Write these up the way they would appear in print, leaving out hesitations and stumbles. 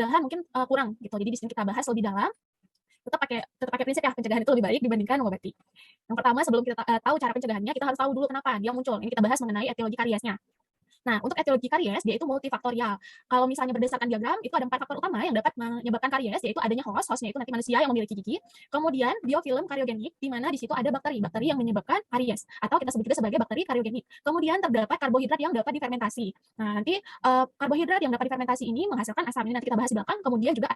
pencegahan mungkin kurang gitu. Jadi di sini kita bahas lebih dalam. Tetap pakai prinsip ya, pencegahan itu lebih baik dibandingkan mengobati. Yang pertama sebelum kita tahu cara pencegahannya, kita harus tahu dulu kenapa dia muncul. Ini kita bahas mengenai etiologi kariesnya. Nah, untuk etiologi karies, dia itu multifaktorial. Kalau misalnya berdasarkan diagram, itu ada 4 faktor utama yang dapat menyebabkan karies, yaitu adanya hostnya itu nanti manusia yang memiliki gigi, kemudian biofilm kariogenik, di mana di situ ada bakteri yang menyebabkan karies, atau kita sebut juga sebagai bakteri kariogenik. Kemudian terdapat karbohidrat yang dapat difermentasi. Nah, nanti karbohidrat yang dapat difermentasi ini menghasilkan asam. Ini nanti kita bahas di belakang. Kemudian juga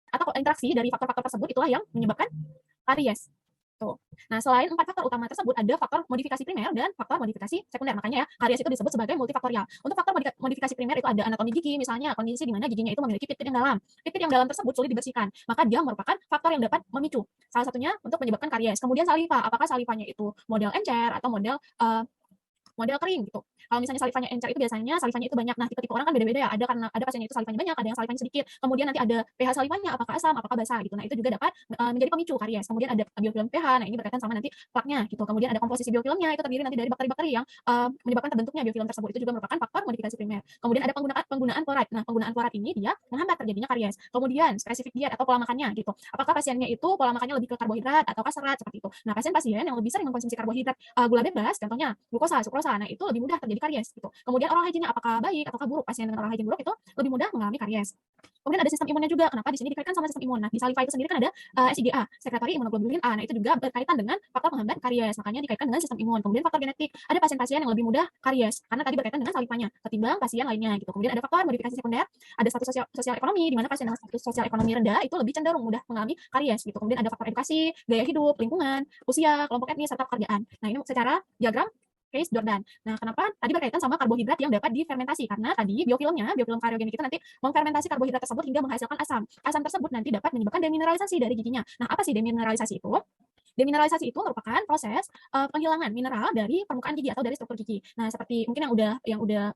atau interaksi dari faktor-faktor tersebut itulah yang menyebabkan karies. Tuh. Nah, selain 4 faktor utama tersebut, ada faktor modifikasi primer dan faktor modifikasi sekunder. Makanya ya, karies itu disebut sebagai multifaktorial. Untuk faktor modifikasi primer itu ada anatomi gigi, misalnya kondisi di mana giginya itu memiliki pit-pit yang dalam. Pit-pit yang dalam tersebut sulit dibersihkan, maka dia merupakan faktor yang dapat memicu. Salah satunya untuk menyebabkan karies. Kemudian saliva, apakah salivanya itu model encer atau model kering gitu. Kalau misalnya salivanya encer itu biasanya salivanya itu banyak. Nah, tipe-tipe orang kan beda-beda ya. Ada karena ada pasiennya itu salivanya banyak, ada yang salivanya sedikit. Kemudian nanti ada pH salivanya apakah asam, apakah basah gitu. Nah, itu juga dapat menjadi pemicu karies. Kemudian ada biofilm pH. Nah, ini berkaitan sama nanti plaknya gitu. Kemudian ada komposisi biofilmnya itu terdiri nanti dari bakteri-bakteri yang menyebabkan terbentuknya biofilm tersebut. Itu juga merupakan faktor modifikasi primer. Kemudian ada penggunaan fluoride. Nah, penggunaan fluoride ini dia menghambat terjadinya karies. Kemudian spesifik diet atau pola makannya gitu. Apakah pasiennya itu pola makannya lebih ke karbohidrat atau serat seperti itu. Nah, pasien-pasien yang lebih sering mengkonsumsi karbohidrat gula bebas contohnya glukosa, sukrosa. Nah, itu lebih mudah terjadi karies gitu. Kemudian oral hygiene apakah baik ataukah buruk? Pasien dengan oral hygiene buruk itu lebih mudah mengalami karies. Kemudian ada sistem imunnya juga. Kenapa di sini dikaitkan sama sistem imun? Nah, di saliva itu sendiri kan ada SIGA, sekretori imunoglobulin A. Nah, itu juga berkaitan dengan faktor penghambat karies. Makanya dikaitkan dengan sistem imun. Kemudian faktor genetik. Ada pasien-pasien yang lebih mudah karies karena tadi berkaitan dengan salivanya ketimbang pasien lainnya gitu. Kemudian ada faktor modifikasi sekunder, ada status sosial ekonomi di mana pasien dengan status sosial ekonomi rendah itu lebih cenderung mudah mengalami karies gitu. Kemudian ada faktor edukasi, gaya hidup, lingkungan, usia, kelompok etnis serta pekerjaan. Nah, ini secara diagram case Jordan. Nah, kenapa tadi berkaitan sama karbohidrat yang dapat difermentasi? Karena tadi biofilm kariogenik itu nanti mengfermentasi karbohidrat tersebut hingga menghasilkan asam. Asam tersebut nanti dapat menyebabkan demineralisasi dari giginya. Nah, apa sih demineralisasi itu? Demineralisasi itu merupakan proses penghilangan mineral dari permukaan gigi atau dari struktur gigi. Nah, seperti mungkin yang udah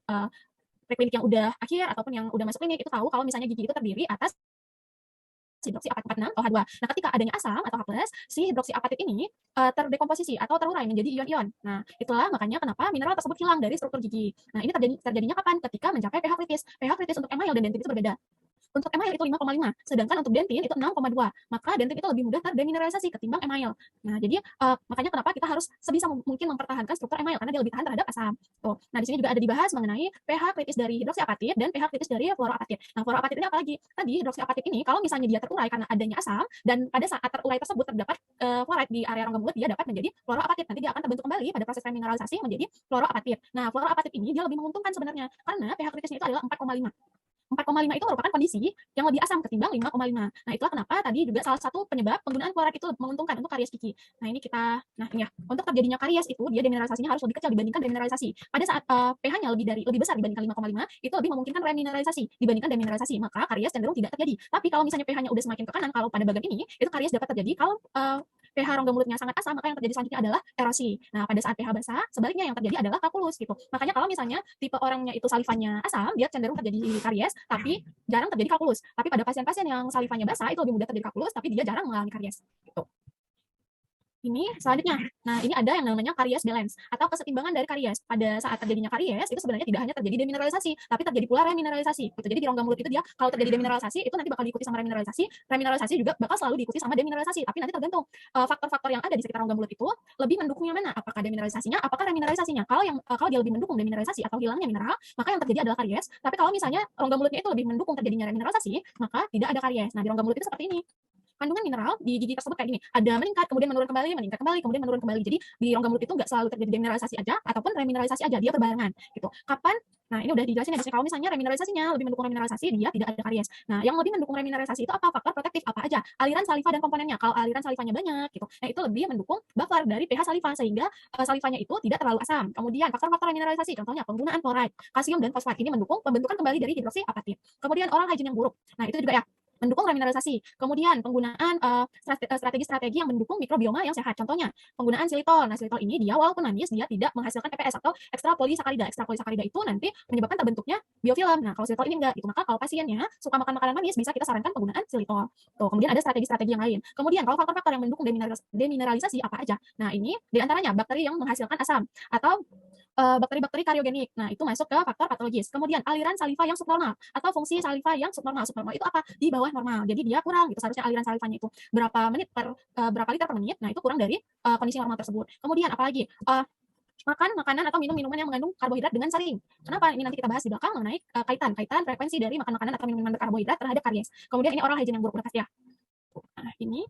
preklinik yang udah akhir ataupun yang udah masuk klinik itu tahu kalau misalnya gigi itu terdiri atas hidroksiapatit 46 OH2. Nah, ketika adanya asam atau H+, si hidroksiapatit ini terdekomposisi atau terurai menjadi ion-ion. Nah, itulah makanya kenapa mineral tersebut hilang dari struktur gigi. Nah, ini terjadinya kapan? Ketika mencapai pH kritis. pH kritis untuk email dan dentin itu berbeda. Untuk email itu 5,5, sedangkan untuk dentin itu 6,2. Maka dentin itu lebih mudah terdemineralisasi ketimbang email. Nah, jadi makanya kenapa kita harus sebisa mungkin mempertahankan struktur email karena dia lebih tahan terhadap asam. Tuh. Nah, di sini juga ada dibahas mengenai pH kritis dari hidroksiapatit dan pH kritis dari fluoroapatit. Nah, fluoroapatit ini apalagi? Tadi hidroksiapatit ini kalau misalnya dia terurai karena adanya asam dan pada saat terurai tersebut terdapat fluoride di area rongga mulut, dia dapat menjadi fluoroapatit. Nanti dia akan terbentuk kembali pada proses remineralisasi menjadi fluoroapatit. Nah, fluoroapatit ini dia lebih menguntungkan sebenarnya karena pH kritisnya itu adalah 4,5. 4,5 itu merupakan kondisi yang lebih asam ketimbang 5,5. Nah, itulah kenapa tadi juga salah satu penyebab penggunaan fluoride itu menguntungkan untuk karies gigi. Nah, ini ya, untuk terjadinya karies itu dia demineralisasinya harus lebih kecil dibandingkan demineralisasi. Pada saat pH-nya lebih besar dibandingkan 5,5, itu lebih memungkinkan remineralisasi dibandingkan demineralisasi, maka karies cenderung tidak terjadi. Tapi kalau misalnya pH-nya udah semakin ke kanan, kalau pada bagian ini, itu karies dapat terjadi kalau pH rongga mulutnya sangat asam, maka yang terjadi selanjutnya adalah erosi. Nah, pada saat pH basah, sebaliknya yang terjadi adalah kalkulus gitu. Makanya kalau misalnya tipe orangnya itu salivanya asam, dia cenderung terjadi karies, tapi jarang terjadi kalkulus. Tapi pada pasien-pasien yang salivanya basah, itu lebih mudah terjadi kalkulus, tapi dia jarang mengalami karies. Gitu. Ini selanjutnya. Nah, ini ada yang namanya karies balance atau kesetimbangan dari karies. Pada saat terjadinya karies itu sebenarnya tidak hanya terjadi demineralisasi, tapi terjadi pula remineralisasi. Gitu. Jadi di rongga mulut itu dia kalau terjadi demineralisasi itu nanti bakal diikuti sama remineralisasi. Remineralisasi juga bakal selalu diikuti sama demineralisasi, tapi nanti tergantung faktor-faktor yang ada di sekitar rongga mulut itu lebih mendukung yang mana? Apakah demineralisasinya, apakah remineralisasinya? Kalau dia lebih mendukung demineralisasi atau hilangnya mineral, maka yang terjadi adalah karies. Tapi kalau misalnya rongga mulutnya itu lebih mendukung terjadinya remineralisasi, maka tidak ada karies. Nah, di rongga mulut itu seperti ini. Kandungan mineral di gigi tersebut kayak gini, ada meningkat, kemudian menurun kembali, meningkat kembali, kemudian menurun kembali. Jadi di rongga mulut itu nggak selalu terjadi demineralisasi aja ataupun remineralisasi aja, dia berbarengan gitu. Kapan? Nah, ini udah dijelasin ya, kalau misalnya remineralisasinya lebih mendukung remineralisasi, dia tidak ada karies. Nah, yang lebih mendukung remineralisasi itu apa? Faktor protektif apa aja? Aliran saliva dan komponennya. Kalau aliran salivanya banyak gitu, nah itu lebih mendukung buffer dari pH saliva sehingga salivanya itu tidak terlalu asam. Kemudian faktor-faktor remineralisasi, contohnya penggunaan fluoride, kalsium dan fosfat ini mendukung pembentukan kembali dari hidroksiapatit. Kemudian oral hygiene yang buruk. Nah, itu juga ya mendukung remineralisasi. Kemudian penggunaan strategi-strategi yang mendukung mikrobioma yang sehat. Contohnya penggunaan xylitol. Nah, xylitol ini dia walaupun manis, dia tidak menghasilkan EPS atau ekstra polisakarida. Ekstra polisakarida itu nanti menyebabkan terbentuknya biofilm. Nah, kalau xilitol ini enggak gitu. Maka kalau pasiennya suka makan makanan manis, bisa kita sarankan penggunaan xilitol. Tuh, kemudian ada strategi-strategi yang lain. Kemudian kalau faktor-faktor yang mendukung demineralisasi apa aja? Nah, ini di antaranya bakteri yang menghasilkan asam atau bakteri-bakteri kariogenik. Nah, itu masuk ke faktor patologis. Kemudian aliran saliva yang subnormal atau fungsi saliva yang subnormal. Subnormal itu apa? Di bawah normal. Jadi dia kurang gitu. Seharusnya aliran salivanya itu berapa liter per menit. Nah, itu kurang dari kondisi normal tersebut. Kemudian apalagi? Makan makanan atau minum minuman yang mengandung karbohidrat dengan sering. Kenapa? Ini nanti kita bahas di belakang mengenai kaitan frekuensi dari makan makanan atau minuman berkarbohidrat terhadap karies. Kemudian ini oral hygiene yang buruk udah pasti ya. Nah, ini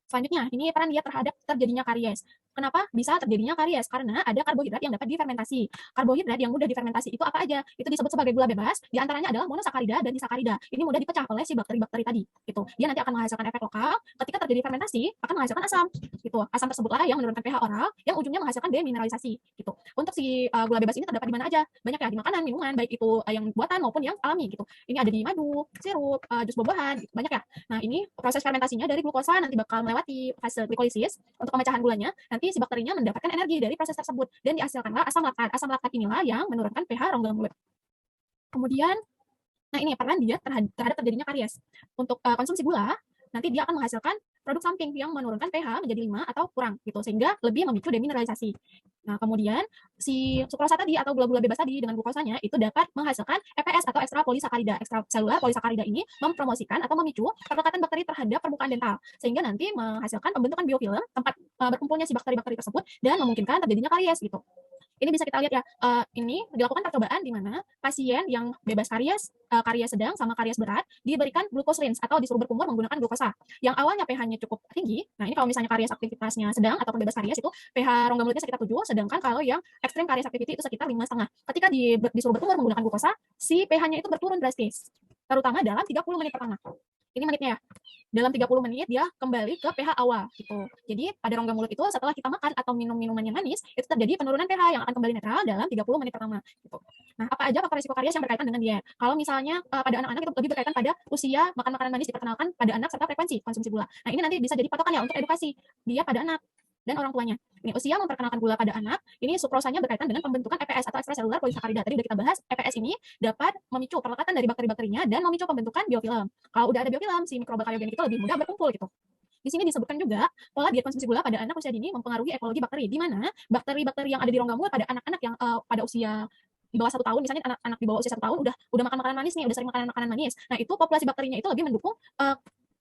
selanjutnya, ini peran dia terhadap terjadinya karies. Kenapa bisa terjadinya karies? Karena ada karbohidrat yang dapat difermentasi. Karbohidrat yang mudah difermentasi itu apa aja? Itu disebut sebagai gula bebas. Di antaranya adalah monosakarida dan disakarida. Ini mudah dipecah oleh si bakteri-bakteri tadi. Gitu. Dia nanti akan menghasilkan efek lokal. Ketika terjadi fermentasi, akan menghasilkan asam. Gitu. Asam tersebutlah yang menurunkan pH oral, yang ujungnya menghasilkan demineralisasi. Gitu. Untuk si gula bebas ini terdapat di mana aja? Banyak ya, di makanan, minuman, baik itu yang buatan maupun yang alami. Gitu. Ini ada di madu, sirup, jus buah-buahan. Gitu. Banyak ya. Nah, ini proses fermentasinya dari glukosa nanti bakal melewati fase glikolisis untuk pemecahan gulanya. Nanti si bakterinya mendapatkan energi dari proses tersebut dan dihasilkanlah asam laktat. Asam laktat inilah yang menurunkan pH rongga mulut. Kemudian, nah ini peran dia terhadap terjadinya karies. Untuk konsumsi gula, nanti dia akan menghasilkan produk samping yang menurunkan pH menjadi 5 atau kurang gitu, sehingga lebih memicu demineralisasi. Nah, kemudian si sukrosa tadi atau gula-gula bebas tadi dengan glukosanya itu dapat menghasilkan EPS atau ekstra polisakarida. Ekstra selular polisakarida ini mempromosikan atau memicu perlekatan bakteri terhadap permukaan dental, sehingga nanti menghasilkan pembentukan biofilm tempat berkumpulnya si bakteri-bakteri tersebut dan memungkinkan terjadinya karies gitu. Ini bisa kita lihat ya, ini dilakukan percobaan di mana pasien yang bebas karies, karies sedang sama karies berat diberikan glucose rinse atau disuruh berkumur menggunakan glukosa. Yang awalnya pH-nya cukup tinggi, nah ini kalau misalnya karies aktivitasnya sedang atau bebas karies itu pH rongga mulutnya sekitar 7, sedangkan kalau yang ekstrim karies activity itu sekitar 5,5. Ketika disuruh berkumur menggunakan glukosa, si pH-nya itu berturun drastis, terutama dalam 30 menit pertama. Ini menitnya ya. Dalam 30 menit dia kembali ke pH awal gitu. Jadi pada rongga mulut itu setelah kita makan atau minum minuman yang manis, itu terjadi penurunan pH yang akan kembali netral dalam 30 menit pertama gitu. Nah, apa aja faktor risiko karies yang berkaitan dengan diet? Kalau misalnya pada anak-anak itu lebih berkaitan pada usia, makan makanan manis diperkenalkan pada anak serta frekuensi konsumsi gula. Nah, ini nanti bisa jadi patokan ya untuk edukasi dia pada anak dan orang tuanya. Ini usia memperkenalkan gula pada anak, ini sukrosanya berkaitan dengan pembentukan EPS atau ekstraselular polisakarida. Tadi udah kita bahas, EPS ini dapat memicu perlekatan dari bakteri-bakterinya dan memicu pembentukan biofilm. Kalau udah ada biofilm, si mikroba kariogenik itu lebih mudah berkumpul gitu. Di sini disebutkan juga pola diet konsumsi gula pada anak usia dini mempengaruhi ekologi bakteri, di mana bakteri-bakteri yang ada di rongga mulut pada anak-anak yang pada usia di bawah 1 tahun, misalnya anak-anak di bawah usia 1 tahun udah makan makanan manis nih, udah sering makan makanan manis. Nah, itu populasi bakterinya itu lebih mendukung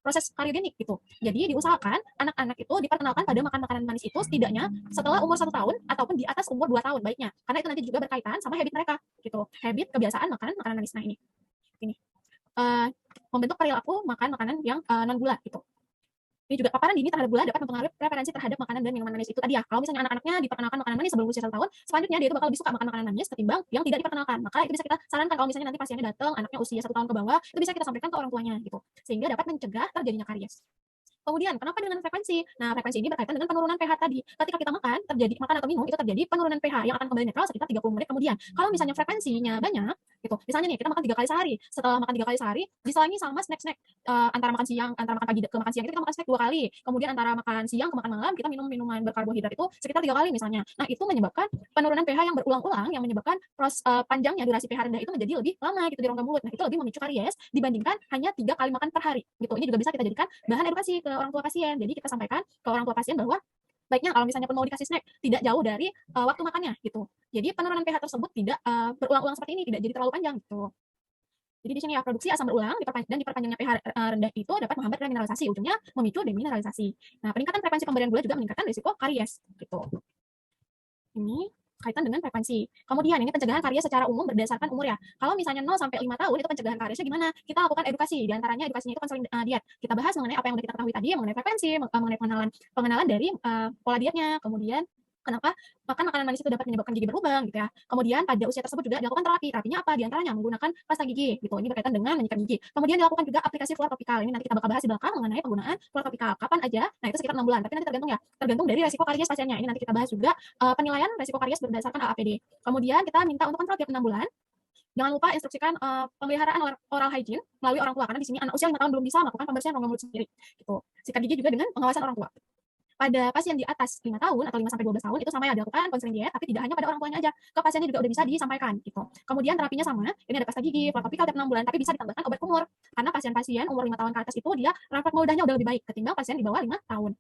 proses kariogenik gitu. Jadi diusahakan anak-anak itu diperkenalkan pada makan makanan manis itu setidaknya setelah umur 1 tahun ataupun di atas umur 2 tahun baiknya. Karena itu nanti juga berkaitan sama habit mereka gitu. Habit kebiasaan makan makanan manis. Nah, ini membentuk perilaku makan makanan yang non gula gitu. Ini juga paparan dini terhadap gula dapat mempengaruhi preferensi terhadap makanan dan minuman manis itu tadi ya. Kalau misalnya anak-anaknya diperkenalkan makanan manis sebelum usia 1 tahun, selanjutnya dia itu bakal lebih suka makan makanan manis ketimbang yang tidak diperkenalkan. Maka itu bisa kita sarankan kalau misalnya nanti pasiennya datang, anaknya usia 1 tahun ke bawah, itu bisa kita sampaikan ke orang tuanya gitu. Sehingga dapat mencegah terjadinya karies. Kemudian, kenapa dengan frekuensi? Nah, frekuensi ini berkaitan dengan penurunan pH tadi. Ketika kita makan atau minum, itu terjadi penurunan pH yang akan kembali netral sekitar 30 menit kemudian. Kalau misalnya frekuensinya banyak, gitu. Misalnya nih, kita makan 3 kali sehari. Setelah makan 3 kali sehari, diselangi sama snack-snack. Antara makan siang, antara makan pagi ke makan siang itu kita makan snack 2 kali. Kemudian antara makan siang ke makan malam, kita minum minuman berkarbohidrat itu sekitar 3 kali misalnya. Nah, itu menyebabkan penurunan pH yang berulang-ulang, yang menyebabkan panjangnya durasi pH rendah itu menjadi lebih lama gitu di rongga mulut. Nah, itu lebih memicu karies dibandingkan hanya 3 kali makan per hari. Gitu. Ini juga bisa kita jadikan bahan edukasi ke orang tua pasien. Jadi kita sampaikan ke orang tua pasien bahwa baiknya kalau misalnya pun mau dikasih snack tidak jauh dari waktu makannya gitu. Jadi penurunan pH tersebut tidak berulang-ulang seperti ini, tidak jadi terlalu panjang gitu. Jadi di sini ya produksi asam berulang dan diperpanjangnya pH rendah itu dapat menghambat remineralisasi, ujungnya memicu demineralisasi. Nah, peningkatan frekuensi pemberian gula juga meningkatkan risiko karies gitu. Ini kaitan dengan frekuensi. Kemudian ini pencegahan karies secara umum berdasarkan umur ya. Kalau misalnya 0 sampai 5 tahun itu pencegahan kariesnya gimana? Kita lakukan edukasi. Di antaranya edukasinya itu konseling diet. Kita bahas mengenai apa yang udah kita ketahui tadi, mengenai frekuensi, mengenai pengenalan dari pola dietnya, kemudian kenapa makan makanan manis itu dapat menyebabkan gigi berlubang gitu ya. Kemudian pada usia tersebut juga dilakukan terapi. Terapinya apa? Di antaranya menggunakan pasta gigi gitu. Ini berkaitan dengan menyikat gigi. Kemudian dilakukan juga aplikasi fluor topikal. Ini nanti kita bakal bahas di belakang mengenai penggunaan fluor topikal. Kapan aja? Nah, itu sekitar 6 bulan. Tapi nanti tergantung ya. Tergantung dari resiko karies pasiennya. Ini nanti kita bahas juga penilaian resiko karies berdasarkan AAPD. Kemudian kita minta untuk kontrol tiap 6 bulan. Jangan lupa instruksikan pemeliharaan oral hygiene melalui orang tua, karena di sini anak usia 5 tahun belum bisa melakukan pembersihan rongga mulut sendiri gitu. Sikat gigi juga dengan pengawasan orang tua. pada pasien di atas 5 tahun atau 5 sampai 12 tahun itu sama ya dilakukan konseling diet, tapi tidak hanya pada orang tuanya aja, ke pasiennya juga udah bisa disampaikan gitu. Kemudian terapinya sama, ini ada pasta gigi, flap topikal tiap 6 bulan, tapi bisa ditambahkan obat kumur. Karena pasien-pasien umur 5 tahun ke atas itu dia refleks muldahnya udah lebih baik ketimbang pasien di bawah 5 tahun.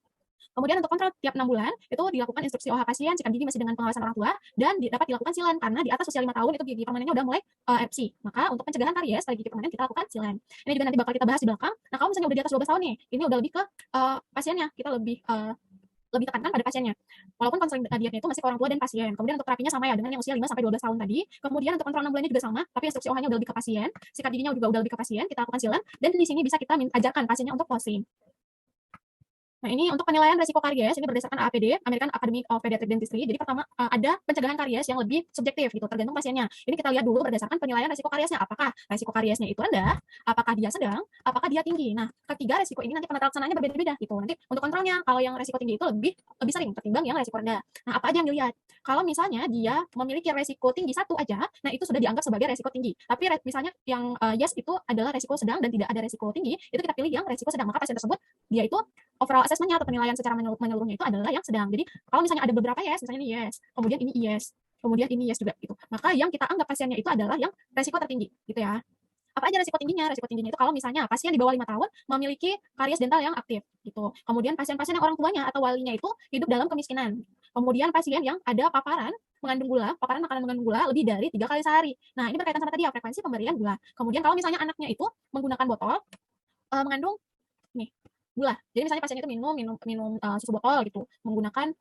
Kemudian untuk kontrol tiap 6 bulan, itu dilakukan instruksi OH pasien, sikat gigi masih dengan pengawasan orang tua, dan dapat dilakukan silen, karena di atas usia 5 tahun itu gigi permanennya udah mulai erupsi. Maka untuk pencegahan karies pada gigi permanen kita lakukan silen. Ini juga nanti bakal kita bahas di belakang. Nah, kalau misalnya udah di atas 12 tahun nih, ini udah lebih ke pasiennya, kita lebih tekankan pada pasiennya. Walaupun konseling dietnya itu masih ke orang tua dan pasien. Kemudian untuk terapinya sama ya dengan yang usia 5 sampai 12 tahun tadi. Kemudian untuk kontrol 6 bulannya juga sama, tapi instruksi OH-nya udah lebih ke pasien, sikat giginya juga udah lebih ke pasien, kita lakukan silen, dan di sini bisa kita ajarkan pasiennya untuk flossing. Nah, ini untuk penilaian resiko karies, ini berdasarkan AAPD, American Academy of Pediatric Dentistry. Jadi pertama, ada pencegahan karies yang lebih subjektif gitu, tergantung pasiennya. Ini kita lihat dulu berdasarkan penilaian resiko kariesnya. Apakah resiko kariesnya itu rendah, apakah dia sedang, apakah dia tinggi. Nah, ketiga resiko ini nanti penata laksanaannya berbeda-beda gitu. Nanti untuk kontrolnya, kalau yang resiko tinggi itu lebih sering ketimbang yang resiko rendah. Nah, apa aja yang dilihat? Kalau misalnya dia memiliki resiko tinggi satu aja, nah itu sudah dianggap sebagai resiko tinggi. Tapi misalnya yang yes itu adalah resiko sedang dan tidak ada resiko tinggi, itu kita pilih yang resiko sedang. Maka pasien tersebut dia itu overall assessment-nya atau penilaian secara menyeluruhnya itu adalah yang sedang. Jadi kalau misalnya ada beberapa yes, misalnya ini yes, kemudian ini yes, kemudian ini yes juga gitu. Maka yang kita anggap pasiennya itu adalah yang resiko tertinggi gitu ya. Apa aja resiko tingginya? Resiko tingginya itu kalau misalnya pasien di bawah 5 tahun memiliki karies dental yang aktif gitu. Kemudian pasien-pasien yang orang tuanya atau walinya itu hidup dalam kemiskinan. Kemudian pasien yang ada paparan mengandung gula, paparan makanan mengandung gula lebih dari 3 kali sehari. Nah, ini berkaitan sama tadi ya, frekuensi pemberian gula. Kemudian kalau misalnya anaknya itu menggunakan botol mengandung nih gula. Jadi misalnya pasien itu minum susu botol gitu, menggunakan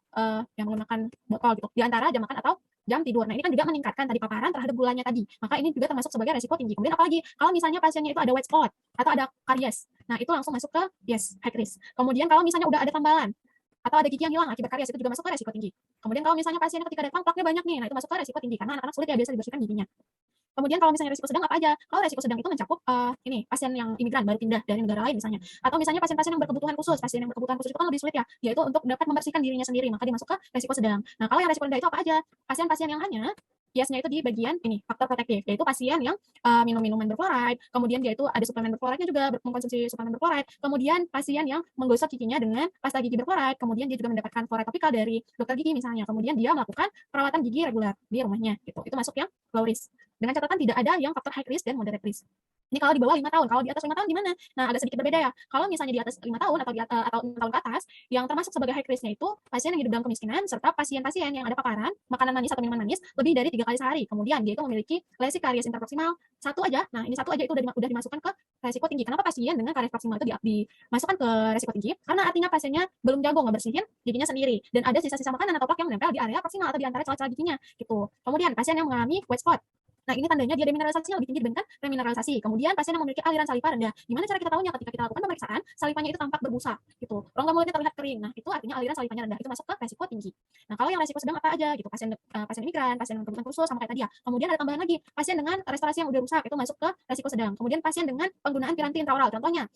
botol gitu di antara jam makan atau jam tidur. Nah, ini kan juga meningkatkan tadi paparan terhadap gulanya tadi. Maka ini juga termasuk sebagai resiko tinggi. Kemudian apalagi kalau misalnya pasiennya itu ada white spot atau ada karies. Nah, itu langsung masuk ke yes, high risk. Kemudian kalau misalnya udah ada tambalan atau ada gigi yang hilang akibat karies itu juga masuk ke resiko tinggi. Kemudian kalau misalnya pasiennya ketika datang plaknya banyak nih, nah itu masuk ke resiko tinggi karena anak-anak sulit ya biasa dibersihkan giginya. Kemudian kalau misalnya risiko sedang apa aja? Kalau risiko sedang itu mencakup ini pasien yang imigran baru pindah dari negara lain misalnya, atau misalnya pasien-pasien yang berkebutuhan khusus. Pasien yang berkebutuhan khusus itu kan lebih sulit ya, yaitu untuk dapat membersihkan dirinya sendiri, maka dia masuk ke risiko sedang. Nah, kalau yang risiko rendah itu apa aja? Pasien-pasien yang hanya biasanya itu di bagian ini faktor protektif, yaitu pasien yang minum minuman berfluoride, kemudian dia itu ada suplemen berfluoride juga mengkonsumsi suplemen berfluoride, kemudian pasien yang menggosok giginya dengan pasta gigi berfluoride, kemudian dia juga mendapatkan fluoride topikal dari dokter gigi misalnya, kemudian dia melakukan perawatan gigi reguler di rumahnya gitu. Itu masuk yang low risk. Dengan catatan tidak ada yang faktor high risk dan moderate risk. Ini kalau di bawah 5 tahun, kalau di atas 5 tahun gimana? Nah, agak sedikit berbeda ya. Kalau misalnya di atas 5 tahun atau 6 tahun ke atas, yang termasuk sebagai high risk-nya itu pasien yang hidup dalam kemiskinan serta pasien-pasien yang ada paparan makanan manis atau minuman manis lebih dari 3 kali sehari. Kemudian dia itu memiliki lesi karies interproksimal satu aja. Nah, ini satu aja itu udah dimasukkan ke resiko tinggi. Kenapa pasien dengan karies proksimal itu dimasukkan ke resiko tinggi? Karena artinya pasiennya belum jago ngebersihin giginya sendiri dan ada sisa-sisa makanan atau plak yang menempel di area proksimal atau di antara celah-celah giginya gitu. Kemudian pasien yang mengalami white spot. Nah, ini tandanya dia demineralisasinya lebih tinggi dibandingkan remineralisasi. Kemudian pasien yang memiliki aliran saliva rendah. Gimana cara kita tahunya? Ketika kita lakukan pemeriksaan, salivanya itu tampak berbusa gitu. Rongga mulutnya terlihat kering. Nah, itu artinya aliran salivanya rendah. Itu masuk ke resiko tinggi. Nah, kalau yang resiko sedang apa aja gitu? Pasien imigran, pasien dengan kebutuhan khusus sama kayak tadi ya. Kemudian ada tambahan lagi, pasien dengan restorasi yang udah rusak itu masuk ke resiko sedang. Kemudian pasien dengan penggunaan piranti intraoral. Contohnya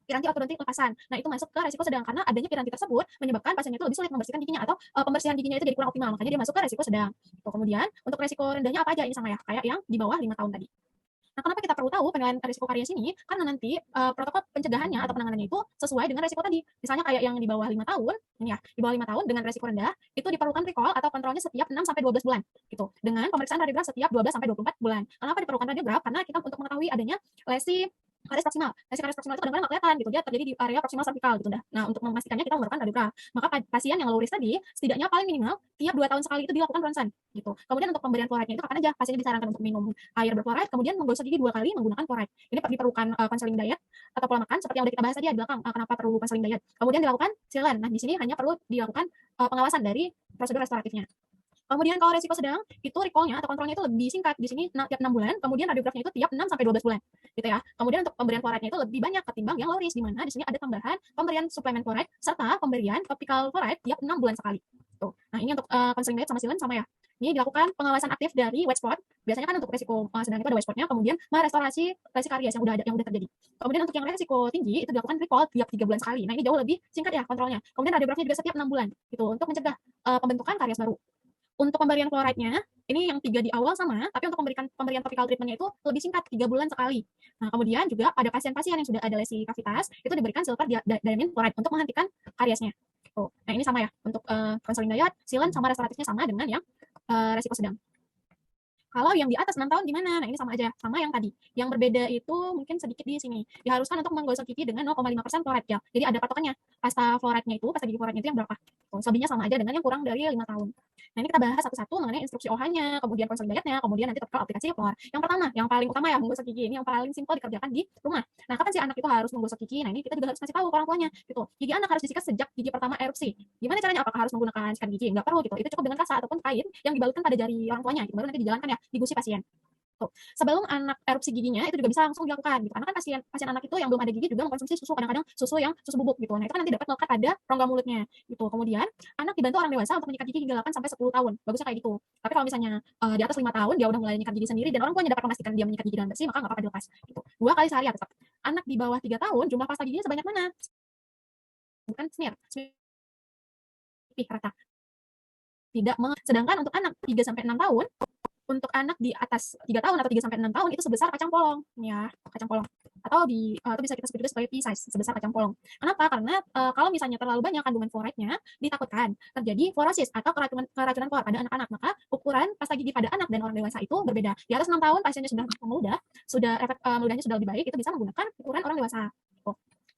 piranti ortodontik lepasan. Nah, itu masuk ke resiko sedang karena adanya piranti tersebut menyebabkan pasiennya itu lebih sulit membersihkan giginya atau pembersihan giginya itu jadi kurang optimal. Makanya dia masuk ke resiko sedang. Tuh, kemudian untuk resiko rendahnya apa aja ini sama ya, kayak yang di bawah 5 tahun tadi. Nah, kenapa kita perlu tahu penilaian risiko karies ini? Karena nanti protokol pencegahannya atau penanganannya itu sesuai dengan resiko tadi. Misalnya kayak yang di bawah 5 tahun, ini ya, di bawah 5 tahun dengan resiko rendah, itu diperlukan recall atau kontrolnya setiap 6 sampai 12 bulan gitu. Dengan pemeriksaan radiograf setiap 12 sampai 24 bulan. Kenapa diperlukan radiograf? Karena kita untuk mengetahui adanya lesi karies proksimal. Lesi karies proksimal itu kadang-kadang nggak kelihatan gitu. Dia terjadi di area proksimal cervical gitu dah. Nah, untuk memastikannya kita memerlukan radiograf. Maka pasien yang low risk tadi setidaknya paling minimal tiap 2 tahun sekali itu dilakukan ronsen gitu. Kemudian untuk pemberian fluoride-nya itu kapan aja? Pasiennya disarankan untuk minum air berfluoride, kemudian menggosok gigi 2 kali menggunakan fluoride. Ini diperlukan konseling diet atau pola makan seperti yang udah kita bahas tadi ya di belakang. Kenapa perlu konseling diet? Kemudian dilakukan silen. Nah, di sini hanya perlu dilakukan pengawasan dari prosedur restoratifnya. Kemudian kalau resiko sedang, itu recall-nya atau kontrolnya itu lebih singkat. Di sini tiap 6 bulan, kemudian radiografnya itu tiap 6 sampai 12 bulan. Gitu ya. Kemudian untuk pemberian fluoride-nya itu lebih banyak ketimbang yang low risk, di mana di sini ada tambahan pemberian suplemen fluoride serta pemberian topical fluoride tiap 6 bulan sekali. Tuh. Nah, ini untuk konseling diet sama silen sama ya. Ini dilakukan pengawasan aktif dari white spot. Biasanya kan untuk resiko sedang itu ada white spot-nya, kemudian merestorasi lesi karies yang udah terjadi. Kemudian untuk yang resiko tinggi itu dilakukan recall tiap 3 bulan sekali. Nah, ini jauh lebih singkat ya kontrolnya. Kemudian radiografnya juga setiap 6 bulan gitu untuk mencegah pembentukan karies baru. Untuk pemberian fluoride-nya, ini yang 3 di awal sama, tapi untuk pemberian topical treatment-nya itu lebih singkat, 3 bulan sekali. Nah, kemudian juga pada pasien-pasien yang sudah ada lesi kavitas, itu diberikan silver diamine fluoride untuk menghentikan kariesnya. Tuh. Nah, ini sama ya untuk counseling diet, silent sama restoratifnya sama dengan yang resiko sedang. Kalau yang di atas 6 tahun gimana? Nah, ini sama aja, sama yang tadi. Yang berbeda itu mungkin sedikit di sini. Diharuskan untuk menggosok gigi dengan 0,5% fluoride gel. Jadi ada patokannya. Pasta fluoride-nya itu, pasta gigi fluoride itu yang berapa? Tuh, selebihnya sama aja dengan yang kurang dari 5 tahun. Nah, ini kita bahas satu-satu mengenai instruksi OH-nya, kemudian counseling diet-nya, kemudian nanti total aplikasi fluor. Yang pertama, yang paling utama ya, menggosok gigi. Ini yang paling simpel dikerjakan di rumah. Nah, kapan sih anak itu harus menggosok gigi? Nah, ini kita juga harus kasih tahu ke orang tuanya. Gitu. Gigi anak harus disikat sejak gigi pertama erupsi. Gimana caranya? Apakah harus menggunakan sikat gigi? Enggak perlu gitu. Itu cukup dengan kasa ataupun kain yang dibalutkan pada jari orang tuanya. Gitu. Baru nanti dijalankan ya di gusi pasien. Tuh. Sebelum anak erupsi giginya itu juga bisa langsung dilakukan gitu. Karena kan pasien anak itu yang belum ada gigi juga mengkonsumsi susu, kadang-kadang susu yang susu bubuk gitu. Nah, itu kan nanti dapat melekat pada rongga mulutnya gitu. Kemudian anak dibantu orang dewasa untuk menyikat gigi hingga 8 sampai 10 tahun. Bagusnya kayak gitu. Tapi kalau misalnya di atas 5 tahun dia udah mulai menyikat gigi sendiri dan orang tuanya dapat memastikan dia menyikat gigi dengan bersih, maka nggak apa-apa dilepas gitu. 2 kali sehari ya tetap. Anak di bawah 3 tahun jumlah pasta giginya sebanyak mana? Bukan smear. Rata. Tidak sedangkan untuk anak 3 sampai 6 tahun untuk anak di atas 3 tahun atau 3 sampai 6 tahun itu sebesar kacang polong, ya, kacang polong. Atau atau bisa kita sebut juga sebagai pea size, sebesar kacang polong. Kenapa? Karena kalau misalnya terlalu banyak kandungan fluoride-nya, ditakutkan terjadi fluorosis atau keracunan fluor pada anak-anak. Maka ukuran pasta gigi pada anak dan orang dewasa itu berbeda. Di atas 6 tahun pasiennya sudah meludah, efek meludahnya sudah lebih baik, itu bisa menggunakan ukuran orang dewasa. Gitu.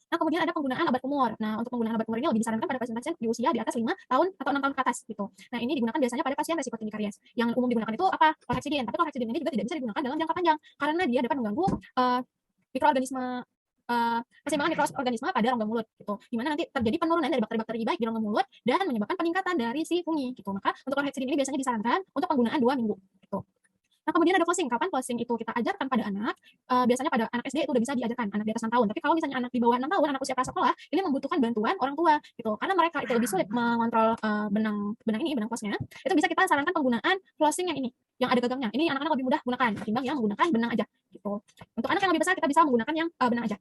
Nah, kemudian ada penggunaan obat kumur. Nah, untuk penggunaan obat kumur ini lebih disarankan pada pasien-pasien di usia di atas 5 tahun atau 6 tahun ke atas gitu. Nah, ini digunakan biasanya pada pasien resiko tinggi karies. Yang umum digunakan itu apa? Chlorhexidine. Tapi chlorhexidine ini juga tidak bisa digunakan dalam jangka panjang karena dia dapat mengganggu mikroorganisme keseimbangan mikroorganisme pada rongga mulut gitu. Di mana nanti terjadi penurunan dari bakteri-bakteri baik di rongga mulut dan menyebabkan peningkatan dari si fungi gitu. Maka untuk chlorhexidine ini biasanya disarankan untuk penggunaan 2 minggu gitu. Nah, kemudian ada flossing. Kapan flossing itu kita ajarkan pada anak? Biasanya pada anak SD itu udah bisa diajarkan, anak di atas 6 tahun. Tapi kalau misalnya anak di bawah 6 tahun, anak usia prasekolah, ini membutuhkan bantuan orang tua gitu. Karena mereka itu lebih sulit mengontrol benang flossnya. Itu bisa kita sarankan penggunaan flossing yang ini, yang ada gagangnya. Ini anak-anak lebih mudah gunakan ketimbang yang menggunakan benang aja gitu. Untuk anak yang lebih besar kita bisa menggunakan yang benang aja.